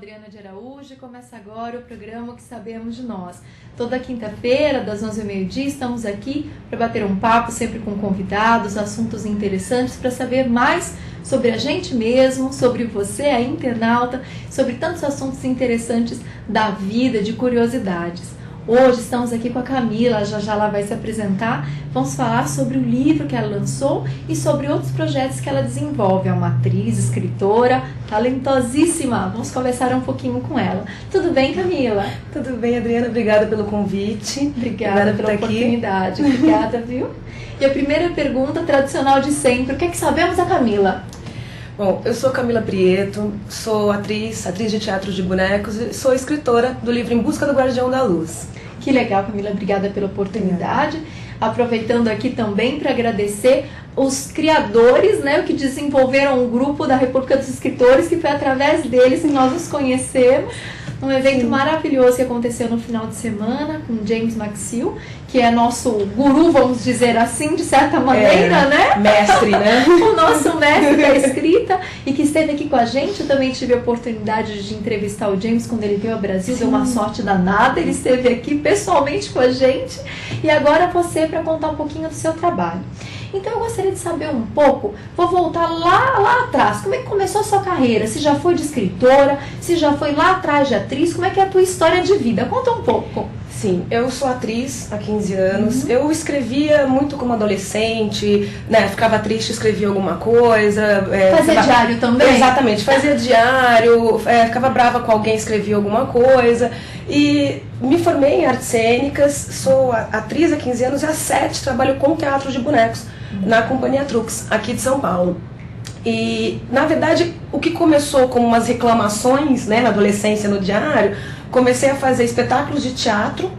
Adriana de Araújo e começa agora o programa O que Sabemos de Nós. Toda quinta-feira, das 11 ao meio-dia, estamos aqui para bater um papo, sempre com convidados, assuntos interessantes para saber mais sobre a gente mesmo, sobre você, a internauta, sobre tantos assuntos interessantes da vida, de curiosidades. Hoje estamos aqui com a Camila, já ela vai se apresentar. Vamos falar sobre o livro que ela lançou e sobre outros projetos que ela desenvolve. É uma atriz, escritora, talentosíssima. Vamos conversar um pouquinho com ela. Tudo bem, Camila? Tudo bem, Adriana. Obrigada pelo convite. Obrigada pela oportunidade. Obrigada, viu? E a primeira pergunta tradicional de sempre. O que é que sabemos da Camila? Bom, eu sou Camila Prieto, sou atriz de teatro de bonecos e sou escritora do livro Em Busca do Guardião da Luz. Que legal, Camila. Obrigada pela oportunidade. Aproveitando aqui também para agradecer os criadores, né, que desenvolveram um grupo da República dos Escritores, que foi através deles que nós nos conhecemos. Um evento maravilhoso que aconteceu no final de semana com James Maxill, que é nosso guru, vamos dizer assim, de certa maneira, né? Mestre, né? O nosso mestre da escrita e que esteve aqui com a gente. Eu também tive a oportunidade de entrevistar o James quando ele veio ao Brasil, deu uma sorte danada, ele esteve aqui pessoalmente com a gente. E agora você para contar um pouquinho do seu trabalho. Então eu gostaria de saber um pouco, vou voltar lá atrás, como é que começou a sua carreira? Se já foi de escritora, se já foi lá atrás de atriz, como é que é a tua história de vida? Conta um pouco. Sim, eu sou atriz há 15 anos, eu escrevia muito como adolescente, né, ficava triste, escrevia alguma coisa. Fazia diário também? Exatamente, fazia diário, ficava brava com alguém, escrevia alguma coisa. E me formei em artes cênicas, sou atriz há 15 anos e há 7 trabalho com teatro de bonecos na Companhia Trux, aqui de São Paulo. E, na verdade, o que começou como umas reclamações, né, na adolescência, no diário, comecei a fazer espetáculos de teatro,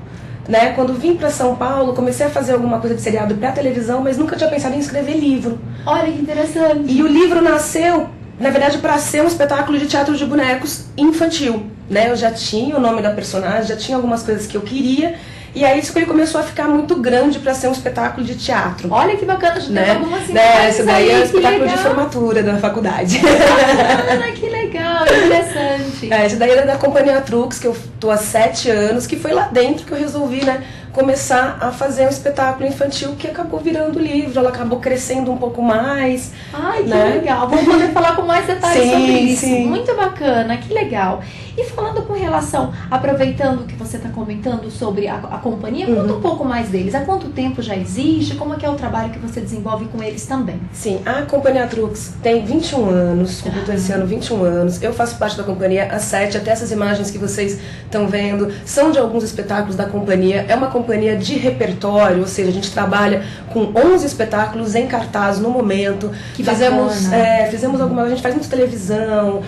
né? Quando vim para São Paulo, comecei a fazer alguma coisa de seriado para televisão, mas nunca tinha pensado em escrever livro. Olha que interessante. E o livro nasceu, na verdade, para ser um espetáculo de teatro de bonecos infantil, né? Eu já tinha o nome da personagem, já tinha algumas coisas que eu queria. E aí isso que ele começou a ficar muito grande para ser um espetáculo de teatro. Olha que bacana, já né? tem algumas imagens. Esse daí é o espetáculo legal. de formatura da faculdade. Ah, que legal, interessante. Esse daí era da Companhia Trux, que eu tô há 7 anos, que foi lá dentro que eu resolvi, né, começar a fazer um espetáculo infantil que acabou virando livro, ela acabou crescendo um pouco mais. Ai, que né? legal. Vamos poder falar com mais detalhes Sim, sobre isso. sim. Muito bacana, que legal. E falando com relação, aproveitando que você está comentando sobre a companhia, conta um pouco mais deles. Há quanto tempo já existe? Como é que é o trabalho que você desenvolve com eles também? Sim, a Companhia Trux tem 21 anos, completou esse ano 21 anos. Eu faço parte da companhia há 7, até essas imagens que vocês estão vendo são de alguns espetáculos da companhia. É uma companhia de repertório, ou seja, a gente trabalha com 11 espetáculos em cartaz no momento. Que fizemos alguma, a gente faz muito televisão,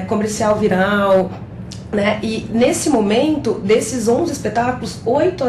comercial viral. Né? E nesse momento, desses 11 espetáculos, 8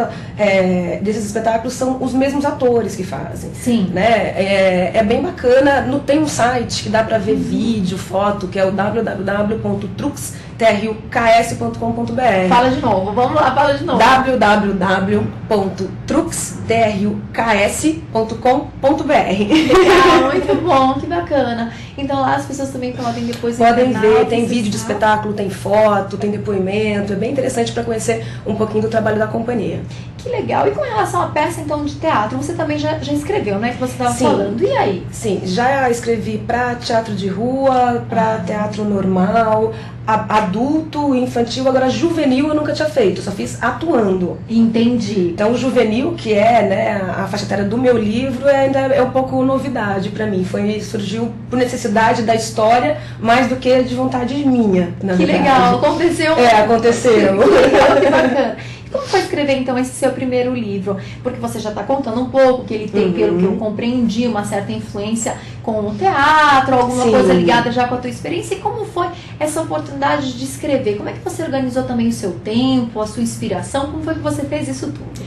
desses espetáculos são os mesmos atores que fazem. Sim. Né? É bem bacana. Tem um site que dá pra ver vídeo, foto, que é o www.truxtruks.com.br. Fala de novo, vamos lá, fala de novo. www.truxtruks.com.br. Legal, muito bom, que bacana. Então lá as pessoas também podem depois ver, tem vídeo de espetáculo, tem foto, tem depoimento, é bem interessante para conhecer um pouquinho do trabalho da companhia. Que legal. E com relação à peça então de teatro, você também já escreveu, né, que você estava falando. E aí? Sim, já escrevi para teatro de rua, para teatro normal, adulto, infantil, agora juvenil eu nunca tinha feito, só fiz atuando. Entendi. Então o juvenil, que é, né, a faixa etária do meu livro, ainda é um pouco novidade para mim. Surgiu por necessidade da história, mais do que de vontade minha, na verdade. Que legal, aconteceu. Aconteceu. Que legal, que bacana. E como foi escrever então esse seu primeiro livro? Porque você já está contando um pouco que ele tem, pelo que eu compreendi, uma certa influência com o teatro, alguma coisa ligada já com a tua experiência. E como foi essa oportunidade de escrever? Como é que você organizou também o seu tempo, a sua inspiração? Como foi que você fez isso tudo?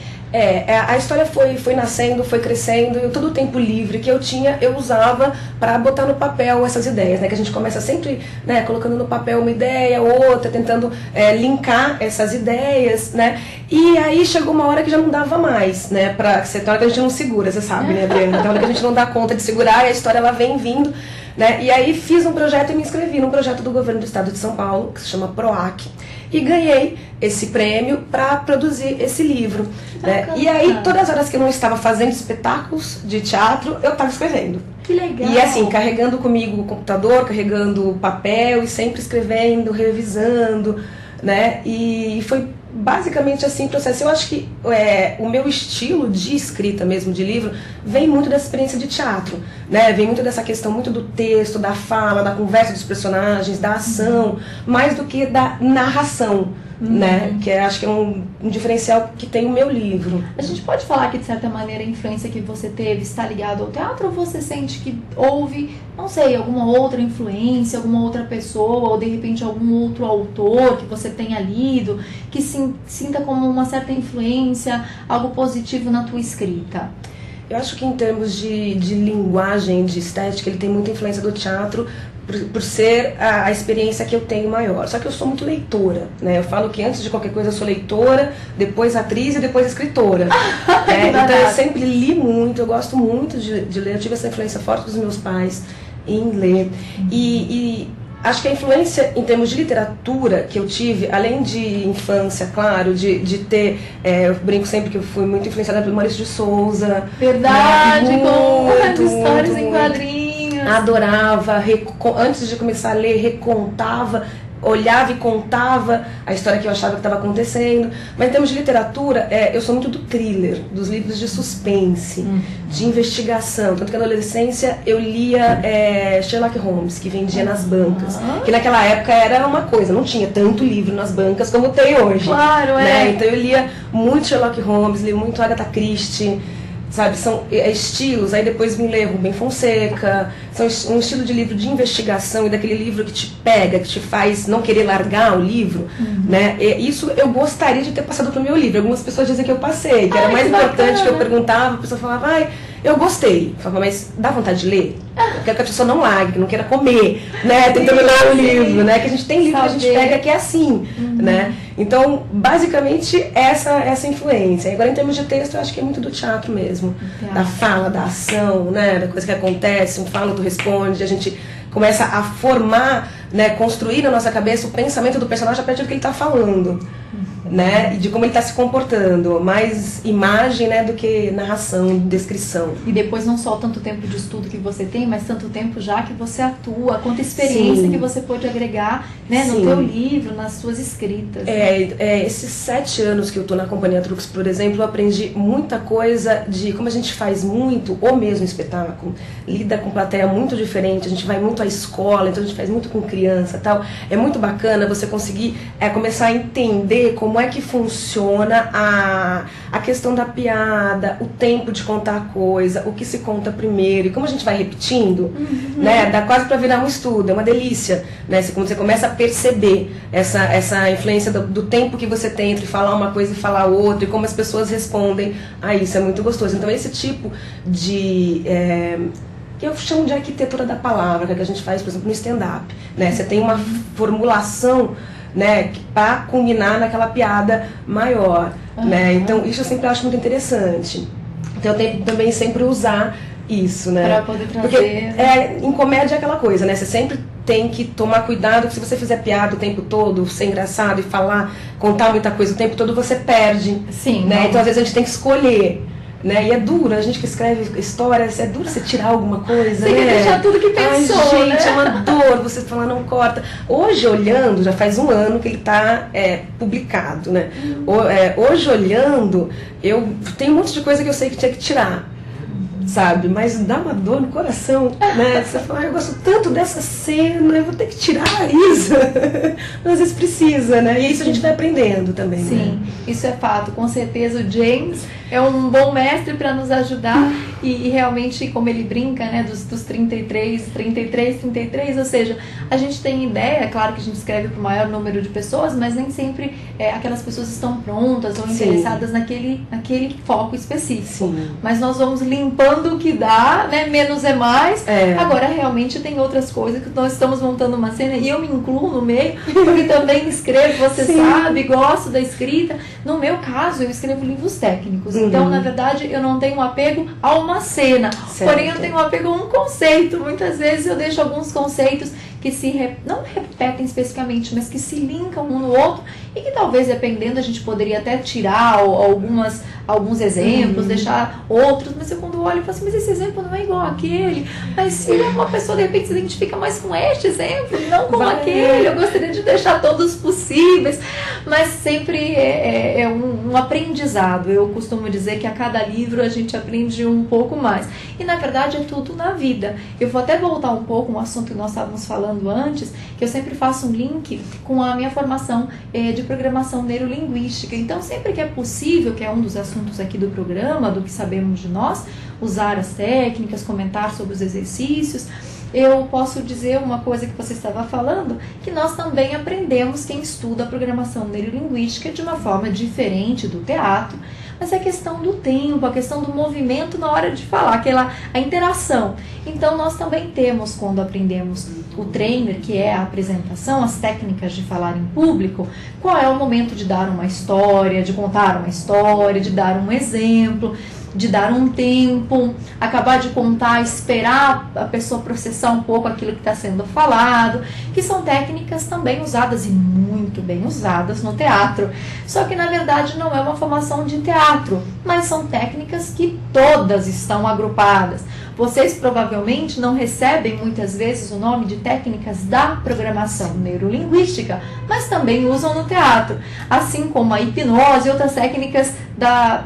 A história foi nascendo, foi crescendo, e todo o tempo livre que eu tinha, eu usava para botar no papel essas ideias, né? Que a gente começa sempre, né, colocando no papel uma ideia, outra, tentando linkar essas ideias, né? E aí chegou uma hora que já não dava mais, né? Tem hora que a gente não segura, você sabe, né, Adriana? Tem hora que a gente não dá conta de segurar e a história ela vem vindo. né? E aí fiz um projeto e me inscrevi num projeto do governo do estado de São Paulo, que se chama PROAC, e ganhei esse prêmio para produzir esse livro, né? E aí, todas as horas que eu não estava fazendo espetáculos de teatro, eu estava escrevendo. Que legal! E assim, carregando comigo o computador, carregando o papel e sempre escrevendo, revisando, né? E foi basicamente assim o processo. Eu acho que o meu estilo de escrita mesmo, de livro, vem muito dessa experiência de teatro, né? Vem muito dessa questão muito do texto, da fala, da conversa dos personagens, da ação, mais do que da narração, né? Que acho que é um diferencial que tem o meu livro. A gente pode falar que, de certa maneira, a influência que você teve está ligada ao teatro, ou você sente que houve, não sei, alguma outra influência, alguma outra pessoa, ou de repente algum outro autor que você tenha lido, que sinta como uma certa influência, algo positivo na tua escrita? Eu acho que em termos de linguagem, de estética, ele tem muita influência do teatro, por ser a experiência que eu tenho maior. Só que eu sou muito leitora, né? Eu falo que antes de qualquer coisa eu sou leitora, depois atriz e depois escritora. Então eu sempre li muito, eu gosto muito de ler. Eu tive essa influência forte dos meus pais em ler. E acho que a influência em termos de literatura que eu tive, além de infância, claro, de ter, eu brinco sempre que eu fui muito influenciada pelo Maurício de Souza. Verdade, né? com histórias em quadrinhos. Adorava, antes de começar a ler, recontava, olhava e contava a história que eu achava que estava acontecendo. Mas em termos de literatura, eu sou muito do thriller, dos livros de suspense, de investigação. Tanto que na adolescência eu lia Sherlock Holmes, que vendia nas bancas. Que naquela época era uma coisa, não tinha tanto livro nas bancas como tem hoje. Claro, né? Então eu lia muito Sherlock Holmes, li muito Agatha Christie. Sabe, são estilos, aí depois vim ler Rubem Fonseca, são um estilo de livro de investigação e daquele livro que te pega, que te faz não querer largar o livro, né? E isso eu gostaria de ter passado pro meu livro. Algumas pessoas dizem que eu passei, que era mais importante, que eu perguntava, a pessoa falava, eu gostei. Eu falava, mas dá vontade de ler? Eu quero que a pessoa não largue, que não queira comer, né? Tem que terminar o livro, né? Que a gente tem livro que a gente pega que é assim, né? Então, basicamente, essa influência. Agora, em termos de texto, eu acho que é muito do teatro mesmo. Da fala, da ação, né? Da coisa que acontece, um fala, tu responde, a gente começa a formar, né? Construir na nossa cabeça o pensamento do personagem a partir do que ele está falando. Né, e de como ele está se comportando, mais imagem, né, do que narração, descrição. E depois não só tanto tempo de estudo que você tem, mas tanto tempo já que você atua, quanta experiência que você pode agregar, né, no teu livro, nas suas escritas. Esses 7 anos que eu estou na Companhia Trux, por exemplo, eu aprendi muita coisa de como a gente faz muito o mesmo espetáculo, lida com plateia muito diferente, a gente vai muito à escola, então a gente faz muito com criança e tal. É muito bacana você conseguir começar a entender como é que funciona a questão da piada, o tempo de contar a coisa, o que se conta primeiro, e como a gente vai repetindo, né, dá quase para virar um estudo, é uma delícia, né, quando você começa a perceber essa influência do tempo que você tem entre falar uma coisa e falar outra, e como as pessoas respondem a isso, é muito gostoso. Então esse tipo de... que eu chamo de arquitetura da palavra, que a gente faz, por exemplo, no stand-up, né, você tem uma formulação, né, para culminar naquela piada maior, né? Então isso eu sempre acho muito interessante. Então eu tento também sempre usar isso, né? Para poder trazer. Porque em comédia é aquela coisa, né? Você sempre tem que tomar cuidado, que se você fizer piada o tempo todo, ser engraçado e contar muita coisa o tempo todo, você perde. Sim. Né? Então às vezes a gente tem que escolher. Né? E é duro, a gente que escreve histórias, é duro você tirar alguma coisa, você né? Você deixar tudo que pensou, gente, né? É uma dor você falar, não corta. Hoje, olhando, já faz 1 ano que ele está publicado, né? Hoje, olhando, eu tenho um monte de coisa que eu sei que tinha que tirar, sabe? Mas dá uma dor no coração, né? Você fala, eu gosto tanto dessa cena, eu vou ter que tirar isso. Mas às vezes precisa, né? E isso a gente vai aprendendo também. Sim, né? Isso é fato. Com certeza o James é um bom mestre para nos ajudar e realmente, como ele brinca, né, dos 33, ou seja, a gente tem ideia, é claro que a gente escreve para o maior número de pessoas, mas nem sempre aquelas pessoas estão prontas ou interessadas naquele foco específico. Sim. Mas nós vamos limpando o que dá, né, menos é mais. Agora realmente tem outras coisas que nós estamos montando uma cena e eu me incluo no meio, porque também escrevo, você sabe, gosto da escrita. No meu caso, eu escrevo livros técnicos. Então, na verdade, eu não tenho um apego a uma cena, porém eu tenho um apego a um conceito. Muitas vezes eu deixo alguns conceitos que não repetem especificamente, mas que se linkam um no outro e que talvez, dependendo, a gente poderia até tirar alguns exemplos, deixar outros, mas eu quando olho eu falo assim, mas esse exemplo não é igual àquele, mas se uma pessoa de repente se identifica mais com este exemplo, não com aquele, eu gostaria de deixar todos possíveis, mas sempre é um aprendizado. Eu costumo dizer que a cada livro a gente aprende um pouco mais, e na verdade é tudo na vida. Eu vou até voltar um pouco um assunto que nós estávamos falando antes, que eu sempre faço um link com a minha formação de programação neurolinguística. Então, sempre que é possível, que é um dos assuntos aqui do programa, do que sabemos de nós, usar as técnicas, comentar sobre os exercícios, eu posso dizer uma coisa que você estava falando, que nós também aprendemos, quem estuda a programação neurolinguística, de uma forma diferente do teatro, mas é a questão do tempo, a questão do movimento na hora de falar, a interação. Então, nós também temos, quando aprendemos o trainer, que é a apresentação, as técnicas de falar em público, qual é o momento de dar uma história, de contar uma história, de dar um exemplo, de dar um tempo, acabar de contar, esperar a pessoa processar um pouco aquilo que está sendo falado, que são técnicas também usadas e muito bem usadas no teatro. Só que na verdade não é uma formação de teatro, mas são técnicas que todas estão agrupadas. Vocês provavelmente não recebem muitas vezes o nome de técnicas da programação neurolinguística, mas também usam no teatro, assim como a hipnose e outras técnicas da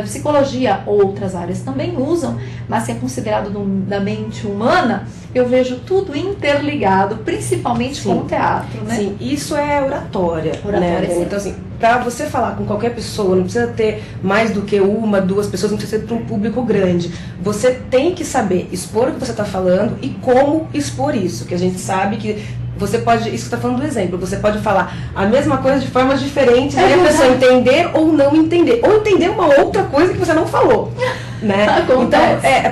psicologia, outras áreas também usam, mas que é considerado da mente humana. Eu vejo tudo interligado, principalmente com o teatro, né? Sim, isso é oratória, né? Então, assim, para você falar com qualquer pessoa, não precisa ter mais do que uma, duas pessoas, não precisa ser para um público grande. Você tem que saber expor o que você está falando e como expor isso, que a gente sabe que você pode, isso que está falando do exemplo, você pode falar a mesma coisa de formas diferentes, aí a pessoa entender ou não entender, ou entender uma outra coisa que você não falou, né? Então,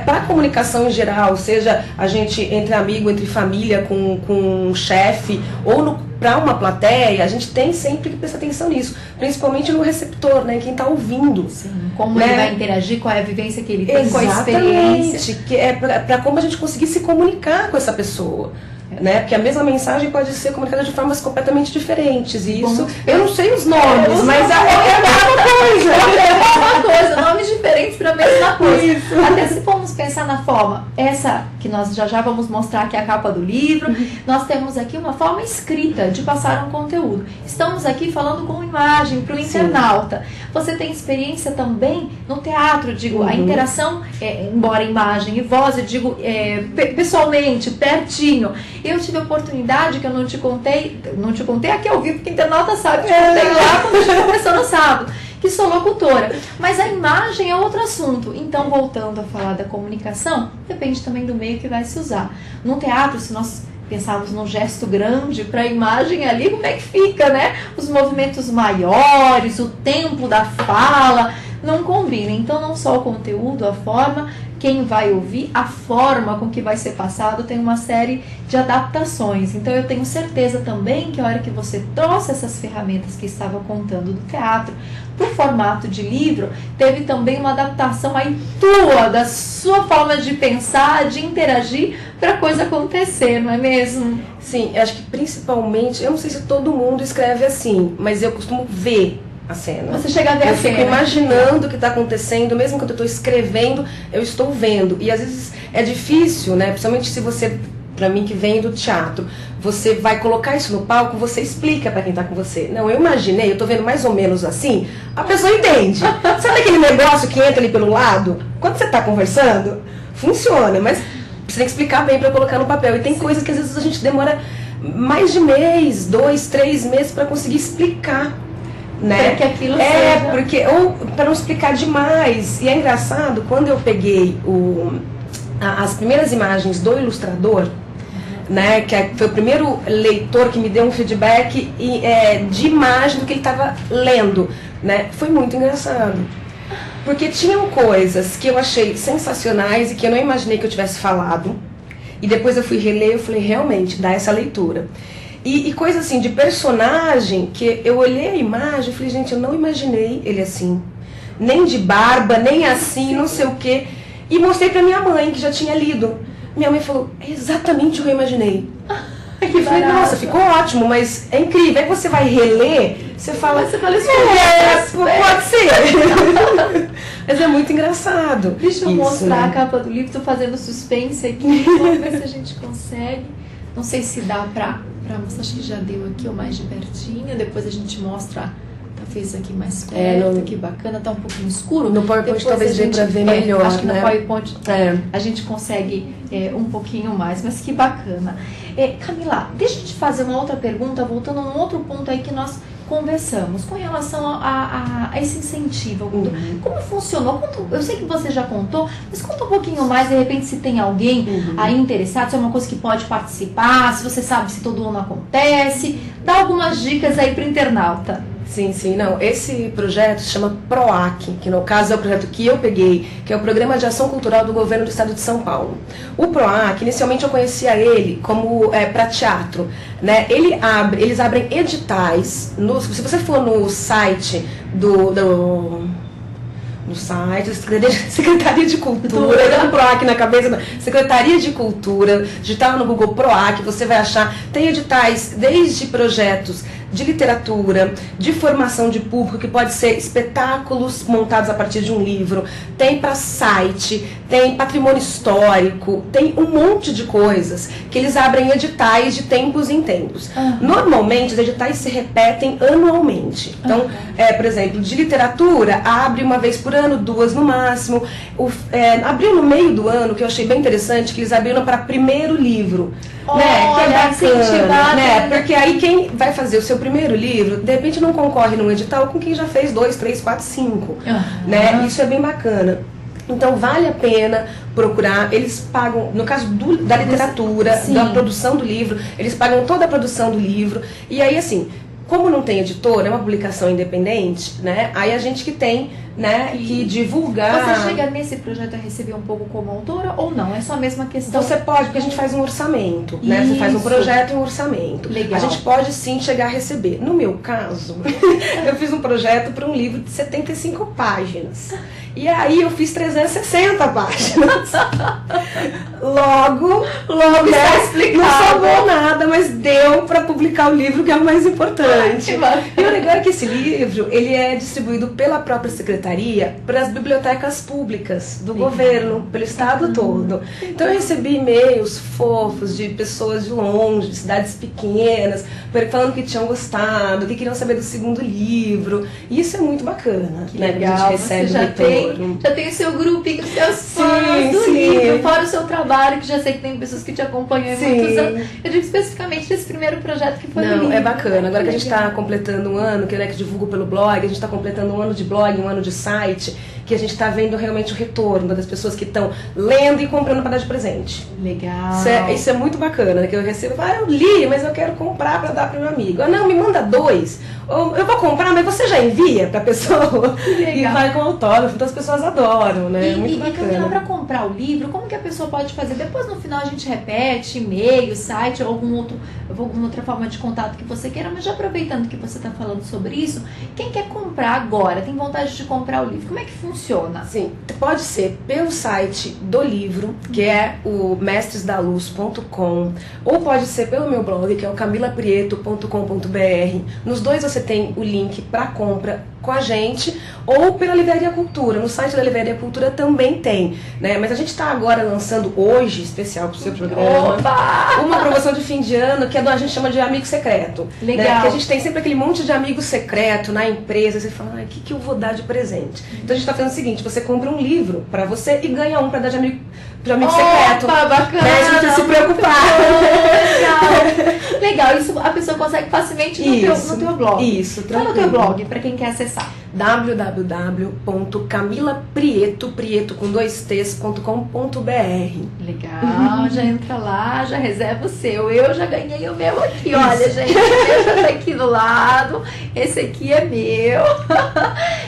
para a comunicação em geral, seja a gente entre amigo, entre família, com um chefe, ou para uma plateia, a gente tem sempre que prestar atenção nisso, principalmente no receptor, né? Quem está ouvindo. Sim, como ele vai interagir, qual é a vivência que ele tem, exatamente, qual a experiência. Que é para como a gente conseguir se comunicar com essa pessoa. Né? Porque a mesma mensagem pode ser comunicada de formas completamente diferentes. E isso, eu não sei os nomes, mas é a mesma coisa. É a mesma coisa, nomes diferentes para a mesma coisa. Isso. Até se formos pensar na forma, essa que nós já vamos mostrar aqui a capa do livro, nós temos aqui uma forma escrita de passar um conteúdo. Estamos aqui falando com imagem para o internauta. Você tem experiência também no teatro, digo, a interação, embora imagem e voz, eu digo pessoalmente, pertinho. Eu tive a oportunidade, que eu não te contei aqui ao vivo, porque a internauta sabe, te contei lá quando a gente começou no sábado, que sou locutora. Mas a imagem é outro assunto. Então, voltando a falar da comunicação, depende também do meio que vai se usar. No teatro, se nós pensarmos num gesto grande para a imagem ali, como é que fica, né? Os movimentos maiores, o tempo da fala, não combina. Então, não só o conteúdo, a forma, quem vai ouvir, a forma com que vai ser passado, tem uma série de adaptações. Então, eu tenho certeza também que a hora que você trouxe essas ferramentas que estava contando do teatro para o formato de livro, teve também uma adaptação aí da sua forma de pensar, de interagir, para a coisa acontecer, não é mesmo? Sim, eu acho que principalmente, eu não sei se todo mundo escreve assim, mas eu costumo ver a cena. Você chega a ver a cena. Eu fico imaginando o que está acontecendo, mesmo quando eu estou escrevendo, eu estou vendo. E às vezes é difícil, né? Principalmente se você, para mim que vem do teatro, você vai colocar isso no palco, você explica para quem está com você. Não, eu imaginei, eu estou vendo mais ou menos assim, a pessoa entende. Sabe aquele negócio que entra ali pelo lado? Quando você está conversando, funciona, mas você tem que explicar bem para colocar no papel. E tem coisas que às vezes a gente demora mais de mês, 2, 3 meses para conseguir explicar. Né? Para que aquilo seja... porque, ou para não explicar demais. E é engraçado, quando eu peguei as primeiras imagens do ilustrador, né, que foi o primeiro leitor que me deu um feedback de imagem do que ele estava lendo, né, foi muito engraçado. Porque tinham coisas que eu achei sensacionais e que eu não imaginei que eu tivesse falado. E depois eu fui reler e falei, realmente, dá essa leitura. E coisa assim, de personagem, que eu olhei a imagem e falei, gente, eu não imaginei ele assim. nem de barba, nem assim, não sei o quê. E mostrei pra minha mãe, que já tinha lido. Minha mãe falou, é exatamente o que eu imaginei. Eu falei, nossa, ficou ótimo, mas é incrível. Aí você vai reler, você fala assim, pode ser. Mas é muito engraçado. Deixa eu mostrar a capa do livro, tô fazendo suspense aqui, vamos ver se a gente consegue. Não sei se dá pra mostrar, acho que já deu aqui, ou mais de pertinho, depois a gente mostra, talvez aqui mais perto, que bacana, tá um pouquinho escuro. No PowerPoint depois talvez dê pra ver melhor, acho que né? no PowerPoint a gente consegue um pouquinho mais, mas que bacana. Camila, deixa eu te fazer uma outra pergunta, voltando a um outro ponto aí que nós conversamos, com relação a esse incentivo. Como funcionou? Eu sei que você já contou, mas conta um pouquinho mais, de repente, se tem alguém aí interessado, se é uma coisa que pode participar, se você sabe se todo ano acontece, dá algumas dicas aí para o internauta. Sim, não. Esse projeto se chama PROAC, que no caso é o projeto que eu peguei, que é o Programa de Ação Cultural do Governo do Estado de São Paulo. O PROAC, inicialmente eu conhecia ele como para teatro, né? Eles abrem editais, se você for no site no site da Secretaria de Cultura, dando PROAC na cabeça, Secretaria de Cultura, digitar no Google PROAC, você vai achar, tem editais desde projetos de literatura, de formação de público, que pode ser espetáculos montados a partir de um livro, tem para site, tem patrimônio histórico, tem um monte de coisas que eles abrem editais de tempos em tempos. Normalmente os editais se repetem anualmente. Então, por exemplo, de literatura, abre uma vez por ano, 2 no máximo. Abriu no meio do ano, que eu achei bem interessante, que eles abriram para primeiro livro. Né, que é bacana, né? Porque aí quem vai fazer o seu primeiro livro, de repente não concorre num edital com quem já fez 2, 3, 4, 5. Né? Isso é bem bacana. Então vale a pena procurar, eles pagam, no caso da literatura, da produção do livro, eles pagam toda a produção do livro. E aí assim, como não tem editora, é uma publicação independente, né? Aí a gente que tem, né, que divulgar. Você chega nesse projeto a receber um pouco como autora ou não? É só a mesma questão? Você pode, porque a gente faz um orçamento, né? Você faz um projeto e um orçamento. Legal. A gente pode sim chegar a receber. No meu caso, eu fiz um projeto para um livro de 75 páginas. E aí eu fiz 360 páginas. Logo está explicado. Não sobrou nada, mas deu para publicar o livro, que é o mais importante. E o legal é que esse livro, ele é distribuído pela própria secretaria para as bibliotecas públicas do governo, pelo estado todo. Então eu recebi e-mails fofos de pessoas de longe, de cidades pequenas, falando que tinham gostado, que queriam saber do segundo livro. E isso é muito bacana, que né? legal. A gente recebe já tem o seu grupinho, os seus fãs do livro, fora o seu trabalho, que já sei que tem pessoas que te acompanham há muitos anos. Eu digo especificamente desse primeiro projeto que foi o livro. É bacana. Agora que a gente está completando um ano, que divulgo pelo blog, a gente está completando um ano de blog, um ano de site, que a gente está vendo realmente o retorno das pessoas que estão lendo e comprando para dar de presente. Legal. Isso é muito bacana, né? Que eu recebo, eu li, mas eu quero comprar para dar para o meu amigo. Não, me manda 2. Ou eu vou comprar, mas você já envia para a pessoa. E vai com autógrafo, então as pessoas adoram, né? Muito bacana. Camila, para comprar o livro, como que a pessoa pode fazer? Depois no final a gente repete, e-mail, site ou alguma outra forma de contato que você queira, mas já aproveitando que você está falando sobre isso, quem quer comprar agora, tem vontade de comprar o livro, como é que funciona? Sim, pode ser pelo site do livro, que é o mestresdaluz.com, ou pode ser pelo meu blog, que é o camilaprieto.com.br. Nos dois você tem o link para compra com a gente, ou pela Livraria Cultura. No site da Livraria Cultura também tem, né? Mas a gente está agora lançando hoje, especial para o seu programa, uma promoção de fim de ano que a gente chama de amigo secreto. Legal. Né? Que a gente tem sempre aquele monte de amigo secreto na empresa, você fala, o que eu vou dar de presente? Então a gente está fazendo o seguinte, você compra um livro para você e ganha um para dar de amigo secreto. Bacana! Né? Você não precisa se preocupar. Legal, isso a pessoa consegue facilmente no teu blog. Isso, tranquilo. Fala o teu blog, para quem quer acessar. www.camilaprieto.com.br. Legal, já entra lá, já reserva o seu. Eu já ganhei o meu aqui, olha, gente, o meu já tá aqui do lado, esse aqui é meu.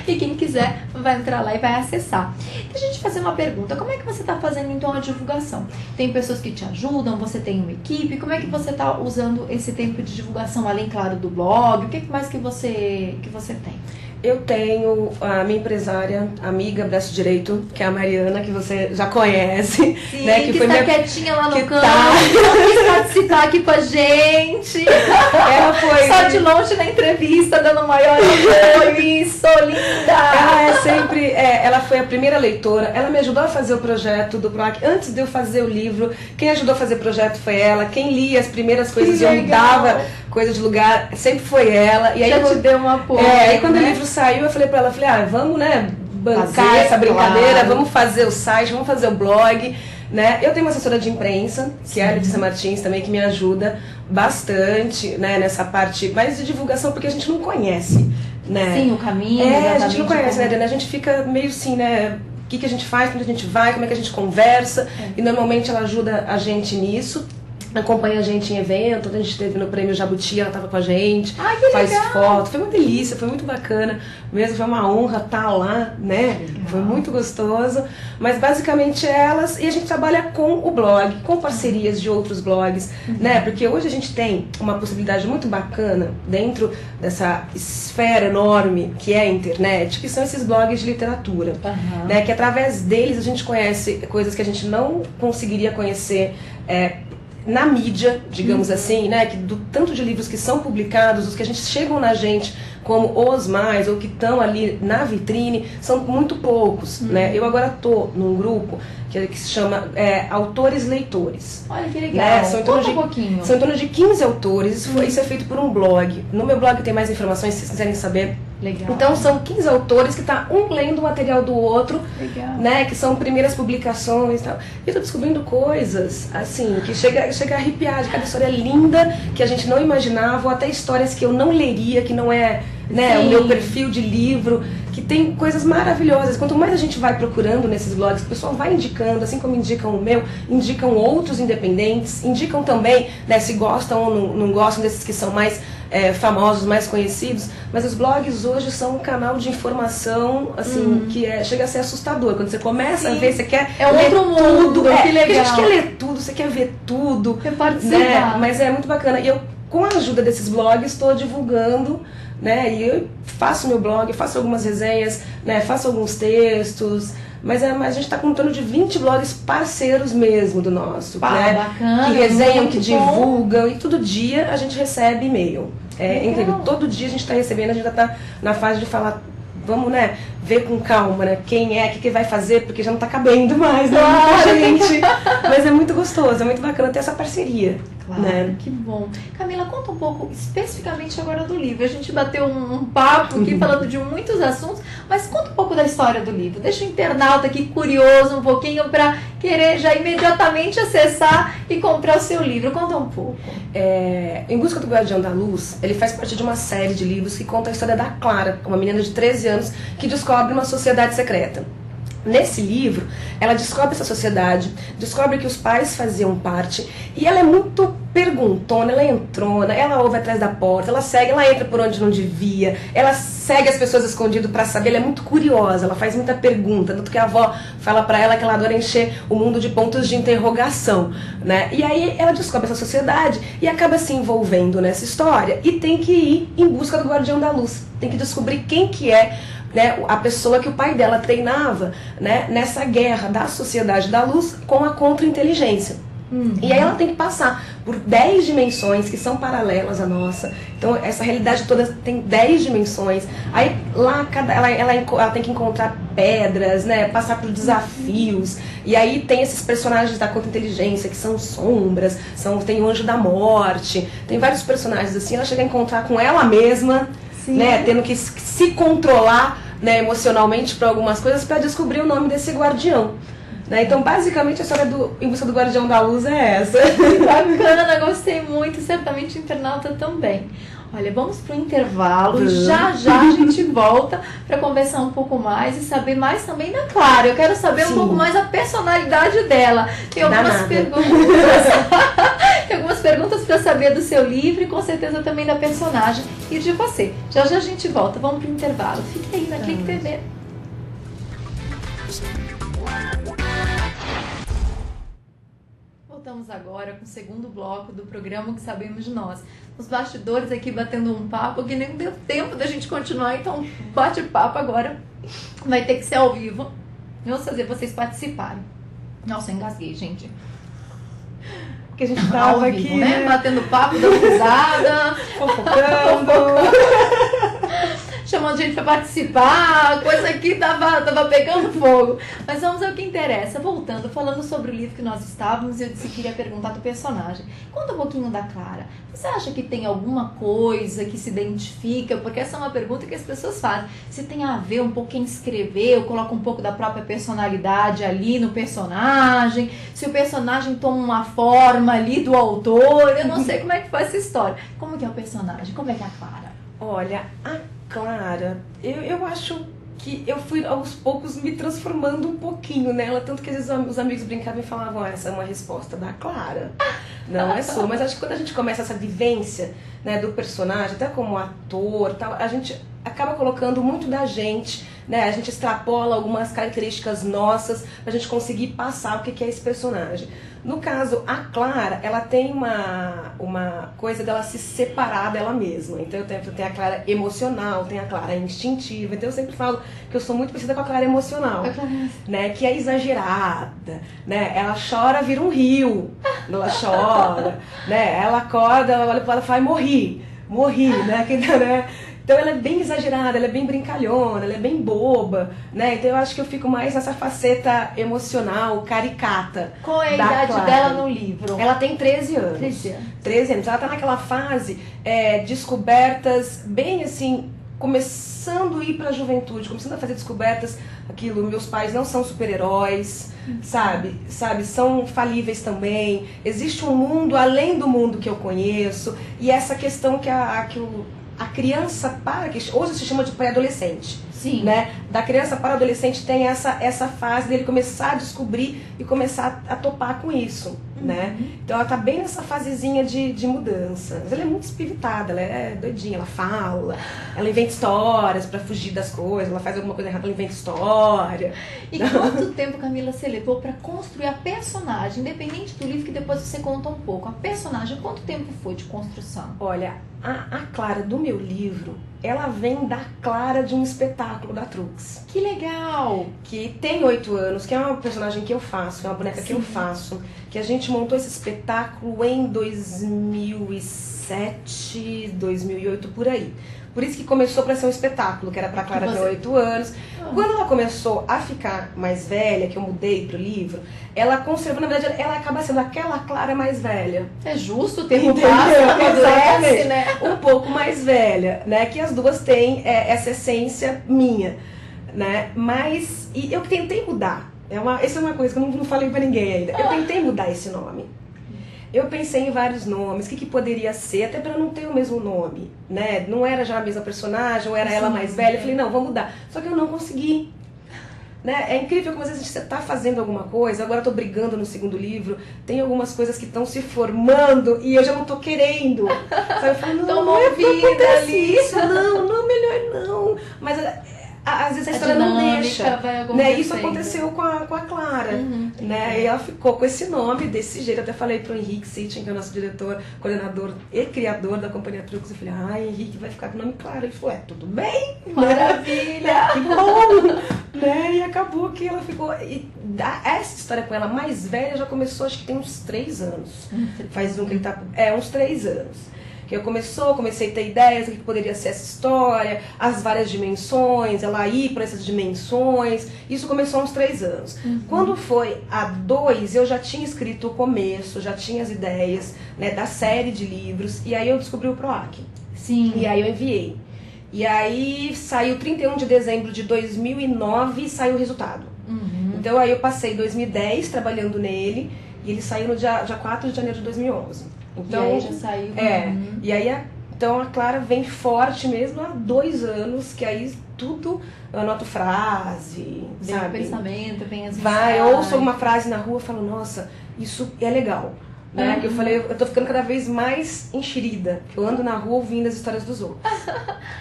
E quem quiser vai entrar lá e vai acessar. Deixa eu te fazer uma pergunta, como é que você tá fazendo então a divulgação? Tem pessoas que te ajudam, você tem uma equipe, como é que você tá usando esse tempo de divulgação, além, claro, do blog? O que mais que você tem? Eu tenho a minha empresária, amiga, braço direito, que é a Mariana, que você já conhece. Sim, né? que foi tá minha... quietinha lá no que canto, tá... não quis participar aqui com a gente. Ela foi... Só de longe na entrevista, dando maior apoio, isso, linda! Ela é sempre... ela foi a primeira leitora, ela me ajudou a fazer o projeto do PROAC. Antes de eu fazer o livro, quem ajudou a fazer o projeto foi ela. Quem lia as primeiras coisas e eu mudava coisa de lugar, sempre foi ela. E aí, já te deu um apoio. Aí quando o livro saiu, eu falei pra ela, vamos, né, bancar essa brincadeira, claro. Vamos fazer o site, vamos fazer o blog, né? Eu tenho uma assessora de imprensa, que é a Letícia Martins também, que me ajuda bastante, né, nessa parte mais de divulgação, porque a gente não conhece, né? Sim, o caminho, a gente não conhece, né, Adriana? A gente fica meio assim, né, o que a gente faz, quando a gente vai, como é que a gente conversa, e normalmente ela ajuda a gente nisso. Acompanha a gente em evento, a gente teve no Prêmio Jabuti, ela estava com a gente, faz foto, foi uma delícia, foi muito bacana, mesmo foi uma honra estar lá, né? Foi muito gostoso, mas basicamente elas, e a gente trabalha com o blog, com parcerias de outros blogs, né? Porque hoje a gente tem uma possibilidade muito bacana dentro dessa esfera enorme que é a internet, que são esses blogs de literatura, né? Que através deles a gente conhece coisas que a gente não conseguiria conhecer na mídia, digamos assim, né, que do tanto de livros que são publicados, os que a gente chegam na gente como os mais, ou que estão ali na vitrine, são muito poucos, né? Eu agora tô num grupo que se chama Autores Leitores. Olha que legal, né? São em torno de 15 autores, isso é feito por um blog. No meu blog tem mais informações, se vocês quiserem saber. Legal. Então são 15 autores que tá um lendo o material do outro, né? Que são primeiras publicações e tal. E eu tô descobrindo coisas, assim, que chega a arrepiar, de cada história linda que a gente não imaginava, ou até histórias que eu não leria, que não é, né, o meu perfil de livro, que tem coisas maravilhosas. Quanto mais a gente vai procurando nesses blogs, o pessoal vai indicando, assim como indicam o meu, indicam outros independentes, indicam também, né, se gostam ou não gostam desses que são mais famosos, mais conhecidos, mas os blogs hoje são um canal de informação, assim, que chega a ser assustador. Quando você começa a ver, você quer ler outro mundo, tudo. Que legal. A gente quer ler tudo, você quer ver tudo. Quer participar. Né? Mas é muito bacana. E eu, com a ajuda desses blogs, estou divulgando, né? E eu faço meu blog, faço algumas resenhas, né? Faço alguns textos. Mas a gente está com em torno de 20 blogs parceiros mesmo do nosso, né? Bacana, que resenham, que divulgam, e todo dia a gente recebe e-mail. É incrível, todo dia a gente está recebendo, a gente já está na fase de falar, vamos, né, ver com calma, né, quem o que vai fazer, porque já não está cabendo mais, né, muita gente. Mas é muito gostoso, é muito bacana ter essa parceria. Claro, né? Que bom. Camila, conta um pouco especificamente agora do livro. A gente bateu um papo aqui falando de muitos assuntos, mas conta um pouco da história do livro. Deixa o internauta aqui curioso um pouquinho para querer já imediatamente acessar e comprar o seu livro. Conta um pouco. Em Busca do Guardião da Luz, ele faz parte de uma série de livros que conta a história da Clara, uma menina de 13 anos que descobre uma sociedade secreta. Nesse livro, ela descobre essa sociedade, descobre que os pais faziam parte, e ela é muito perguntona, ela é entrona, ela ouve atrás da porta, ela segue, ela entra por onde não devia, ela segue as pessoas escondidas para saber, ela é muito curiosa, ela faz muita pergunta, tanto que a avó fala para ela que ela adora encher o mundo de pontos de interrogação, né? E aí ela descobre essa sociedade e acaba se envolvendo nessa história e tem que ir em busca do Guardião da Luz, tem que descobrir quem que é, né, a pessoa que o pai dela treinava, né, nessa guerra da sociedade da luz com a contra-inteligência. E aí ela tem que passar por 10 dimensões que são paralelas à nossa. Então essa realidade toda tem 10 dimensões. Aí lá ela tem que encontrar pedras, né, passar por desafios. E aí tem esses personagens da contra-inteligência que são sombras, tem o Anjo da Morte, tem vários personagens assim. Ela chega a encontrar com ela mesma, né, tendo que se controlar, né, emocionalmente para algumas coisas para descobrir o nome desse guardião. Né? Então, basicamente, a história Em Busca do Guardião da Luz é essa. Bacana, gostei muito, certamente o internauta também. Olha, vamos pro intervalo, já a gente volta para conversar um pouco mais e saber mais também da Clara. Eu quero saber um pouco mais a personalidade dela. Tem algumas perguntas. Tem algumas perguntas para saber do seu livro e com certeza também da personagem e de você. Já a gente volta, vamos pro intervalo. Fique aí na Clique TV. voltamos agora com o segundo bloco do programa O que Sabemos de Nós. Os bastidores aqui batendo um papo que nem deu tempo da gente continuar, então bate-papo agora vai ter que ser ao vivo. Vamos fazer vocês participarem. Nossa, eu engasguei, gente. Porque a gente tava aqui, né? Batendo papo, dando risada, fofocando. Chamando gente pra participar, a coisa aqui tava pegando fogo. Mas vamos ao que interessa. Voltando, falando sobre o livro que nós estávamos, eu disse que queria perguntar do personagem. Conta um pouquinho da Clara. Você acha que tem alguma coisa que se identifica? Porque essa é uma pergunta que as pessoas fazem. Se tem a ver um pouco quem escreveu, coloca um pouco da própria personalidade ali no personagem, se o personagem toma uma forma ali do autor, eu não sei como é que foi essa história. Como que é o personagem? Como é que é a Clara? Olha, a Clara, eu acho que eu fui aos poucos me transformando um pouquinho nela, tanto que às vezes os amigos brincavam e falavam, essa é uma resposta da Clara, não é sua. Mas acho que quando a gente começa essa vivência, né, do personagem, até como ator, tal, a gente acaba colocando muito da gente, né, a gente extrapola algumas características nossas pra gente conseguir passar o que é esse personagem. No caso, a Clara, ela tem uma coisa dela se separar dela mesma. Então eu tenho a Clara emocional, tenho a Clara instintiva. Então eu sempre falo que eu sou muito parecida com a Clara emocional, né? Que é exagerada, né? Ela chora, vira um rio. Ela chora, né? Ela acorda, ela olha para ela e fala, morri, né? Então ela é bem exagerada, ela é bem brincalhona, ela é bem boba, né? Então eu acho que eu fico mais nessa faceta emocional, caricata. Qual é a idade dela no livro? Ela tem 13 anos. 13 anos. Ela tá naquela fase, descobertas, bem assim, começando a ir pra juventude, começando a fazer descobertas, aquilo, meus pais não são super-heróis, sabe? São falíveis também. Existe um mundo além do mundo que eu conheço, e essa questão que a criança que hoje se chama de pré-adolescente, né? Da criança para o adolescente tem essa fase dele começar a descobrir e começar a topar com isso, né? Então ela tá bem nessa fasezinha de mudança. Mas ela é muito espiritada, ela é doidinha, ela fala, ela inventa histórias para fugir das coisas, ela faz alguma coisa errada, ela inventa história. E quanto tempo, Camila, você levou para construir a personagem, independente do livro, que depois você conta um pouco, a personagem, quanto tempo foi de construção? Olha, a Clara do meu livro, ela vem da Clara de um espetáculo da Trux. Que legal! Que tem 8 anos, que é uma personagem que eu faço, é uma boneca que eu faço, que a gente montou esse espetáculo em 2007, 2008, por aí. Por isso que começou para ser um espetáculo, que era para Clara ter 8 anos. Quando ela começou a ficar mais velha, que eu mudei pro livro, ela conservou, na verdade, ela acaba sendo aquela Clara mais velha. É justo, o tempo passa, amadurece, né? Um pouco mais velha, né? Que as duas têm essa essência minha, né? Mas, e eu tentei mudar. Essa é uma coisa que eu não falei pra ninguém ainda. Eu tentei mudar esse nome. Eu pensei em vários nomes, o que poderia ser, até para não ter o mesmo nome, né? Não era já a mesma personagem, ou era ela mais velha. Eu falei, não, vou mudar. Só que eu não consegui. Né? É incrível como às vezes você está fazendo alguma coisa, agora eu estou brigando no segundo livro, tem algumas coisas que estão se formando e eu já não estou querendo. Sabe? Eu falo, não é vida ali. Isso, não, melhor não. Mas às vezes a história não deixa, né? Isso aconteceu com a Clara, né? E ela ficou com esse nome desse jeito. Eu até falei pro Henrique Sitchin, que é o nosso diretor, coordenador e criador da Companhia Trux. Eu falei, Henrique, vai ficar com o nome Clara. Ele falou, tudo bem, maravilha, que bom, né? E acabou que ela ficou. E essa história com ela mais velha já começou, acho que tem uns 3 anos. Faz um que ele tá. Uns 3 anos. Que comecei a ter ideias do que poderia ser essa história, as várias dimensões, ela ir para essas dimensões. Isso começou há uns 3 anos. Quando foi há 2, eu já tinha escrito o começo, já tinha as ideias, né, da série de livros, e aí eu descobri o PROAC. Sim. E aí eu enviei. E aí saiu 31 de dezembro de 2009 e saiu o resultado. Então aí eu passei 2010 trabalhando nele, e ele saiu no dia 4 de janeiro de 2011. Então, e aí já saiu. E aí então a Clara vem forte mesmo há 2 anos, que aí tudo, eu anoto frase, vem sabe? O pensamento, vem as eu ouço uma frase na rua e falo, nossa, isso é legal. Né? Que eu falei, eu tô ficando cada vez mais enxerida, que eu ando na rua ouvindo as histórias dos outros.